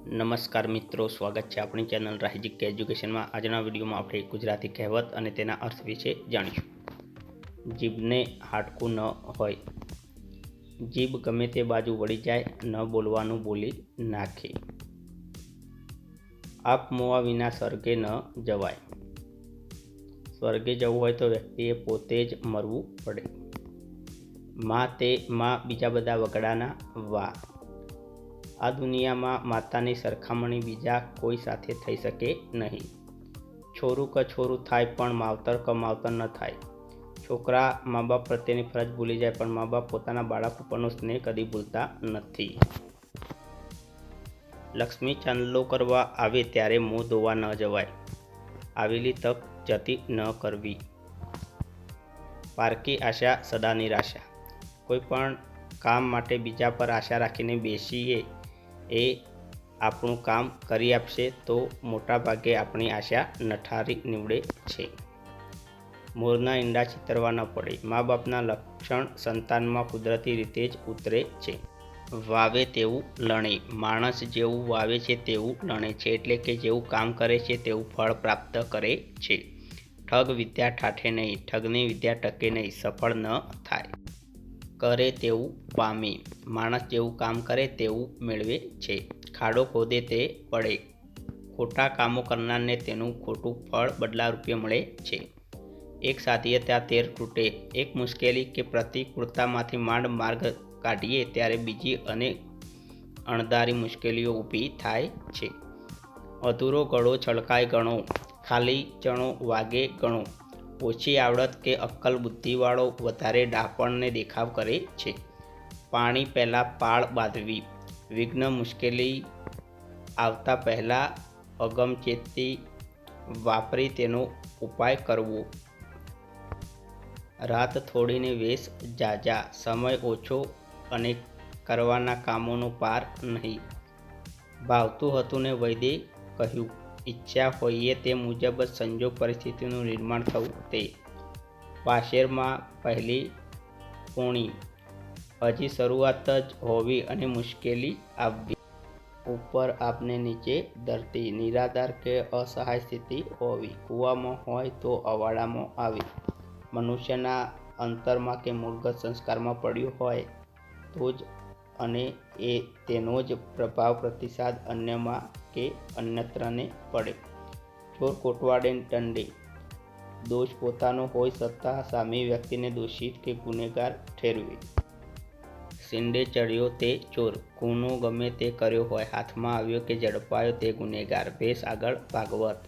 નમસ્કાર મિત્રો, સ્વાગત છે આપણી ચેનલ રાહિજીક એજ્યુકેશનમાં। આજના વિડીયોમાં આપણે ગુજરાતી કહેવત અને તેના અર્થ વિશે જાણીશું। જીભને હાડકું ન હોય। જીભ ગમે તે બાજુ વળી જાય, ન બોલવાનું બોલી નાખે। આપ મોવા વિના સ્વર્ગે ન જવાય। સ્વર્ગે જવું હોય તો વ્યક્તિએ પોતે જ મરવું પડે। માં તે માં, બીજા બધા વગડાના વા। આ દુનિયામાં માતાની સરખામણી બીજા કોઈ સાથે થઈ શકે નહીં। છોરું ક છોરું થાય પણ માવતર ક માવતર ન થાય। છોકરા મા બાપ પ્રત્યેની ફરજ ભૂલી જાય, પણ મા બાપ પોતાના બાળક ઉપરનો સ્નેહ કદી ભૂલતા નથી। લક્ષ્મી ચાંદલો કરવા આવે ત્યારે મોં ધોવા ન જવાય। આવેલી તક જતી ન કરવી। પારકી આશા સદા નિરાશા। કોઈ પણ કામ માટે બીજા પર આશા રાખીને બેસીએ એ આપણું કામ કરી આપશે તો મોટા ભાગે આપણી આશા નઠારી નીવડે છે। મોરના ઈંડા ચિતરવા ન પડે। મા બાપના લક્ષણ સંતાનમાં કુદરતી રીતે જ ઉતરે છે। વાવે તેવું લણે। માણસ જેવું વાવે છે તેવું લણે છે, એટલે કે જેવું કામ કરે છે તેવું ફળ પ્રાપ્ત કરે છે। ઠગ વિદ્યા ઠાઠે નહીં, ઠગની વિદ્યા ટકે નહીં, સફળ ન થાય। કરે તેવું પામે। માણસ જેવું કામ કરે તેવું મેળવે છે। ખાડો ખોદે તે પડે। ખોટા કામો કરનારને તેનું ખોટું ફળ બદલા રૂપે મળે છે। એક સાથીએ ત્યાં 13 તૂટે। એક મુશ્કેલી કે પ્રતિકૂળતામાંથી માંડ માર્ગ કાઢીએ ત્યારે બીજી અને અણધારી મુશ્કેલીઓ ઊભી થાય છે। અધૂરો ઘડો છલકાય ઘણો, ખાલી ચણો વાગે ઘણો। ઓછી આવડત કે અક્કલ બુદ્ધિવાળો વધારે ડહાપણને દેખાવ કરે છે। પાણી પહેલાં પાળ બાંધવી। વિઘ્ન મુશ્કેલી આવતા પહેલાં અગમચેતી વાપરી તેનો ઉપાય કરવો। રાત થોડીને વેશ ઝાઝા। સમય ઓછો અને કરવાના કામોનો પાર નહીં। ભાવતું હતું ને વૈદે કહ્યું, ઈચ્છા હોઈએ તે મુજબ જ સંજોગ પરિસ્થિતિનું નિર્માણ થવું તે। પાશેરમાં પહેલી પૂણી। હજી શરૂઆત જ હોવી અને મુશ્કેલી આવવી। ઉપર આપને નીચે ધરતી। નિરાધાર કે અસહાય સ્થિતિ હોવી। કૂવામાં હોય તો અવાડામાં આવે। મનુષ્યના અંતરમાં કે મૂળગત સંસ્કારમાં પડ્યું હોય તો જ અને તેનો જ પ્રભાવ પ્રતિસાદ અન્યમાં કે અન્યત્રને પડે। ચોર કોટવાડે દંડે। દોષ પોતાનો હોય છતાં સામી વ્યક્તિને દોષિત કે ગુનેગાર ઠેરવે। શીંડે ચડ્યો તે ચોર। ગુનો ગમે તે કર્યો હોય, હાથમાં આવ્યો કે ઝડપાયો તે ગુનેગાર। ભેંસ આગળ ભાગવત।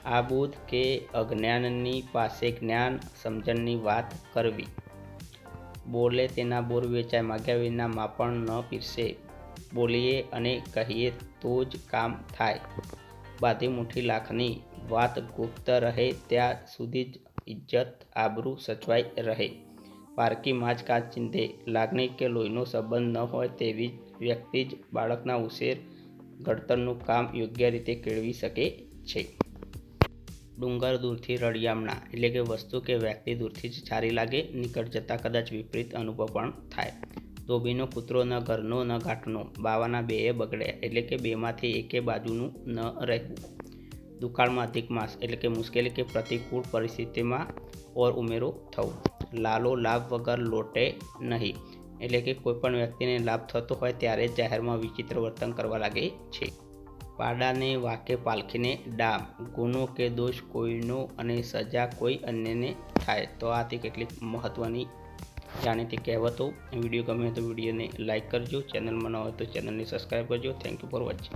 આ બુદ્ધ કે અજ્ઞાનની પાસે જ્ઞાન સમજણની વાત કરવી। બોલે તેના બોર વેચાય, માગ્યા વિના માપણ ન પીરસે। બોલીએ અને કહીએ તો જ કામ થાય। બાંધી મુઠ્ઠી લાખની। વાત ગુપ્ત રહે ત્યાં સુધી જ ઇજ્જત આબરૂ સચવાઈ રહે। પારકી માছ કાચ ચીંધે। લાગણી કે લોહીનો સંબંધ ન હોય તેવી વ્યક્તિ જ બાળકના ઉછેર ઘડતરનું કામ યોગ્ય રીતે કેળવી શકે છે। ડુંગર દૂરથી રળિયામણા, એટલે કે વસ્તુ કે વ્યક્તિ દૂરથી જ સારી લાગે, નિકટ જતાં કદાચ વિપરીત અનુભવ પણ થાય। ધોબીનો કૂતરો ન ઘરનો ન ઘાટનો, બાવાના બેય બગડ્યા, એટલે કે બેમાંથી એકે બાજુનું ન રહેવું। દુકાળમાં અધિક માસ, એટલે કે મુશ્કેલી કે પ્રતિકૂળ પરિસ્થિતિમાં ઓર ઉમેરો થવો। લાલો લાભ વગર લોટે નહીં, એટલે કે કોઈ પણ વ્યક્તિને લાભ થતો હોય ત્યારે જ જાહેરમાં વિચિત્ર વર્તન કરવા લાગે છે। પાડાને વાકે પાલખીને ડામ। ગુનો કે દોષ કોઈનો અને સજા કોઈ અન્યને થાય। તો આથી કેટલીક મહત્વની જાણીતી કહેવતો। વિડીયો ગમે તો વિડીયોને લાઇક કરજો, ચેનલમાં ન હોય તો ચેનલને સબસ્ક્રાઈબ કરજો। Thank you for watching.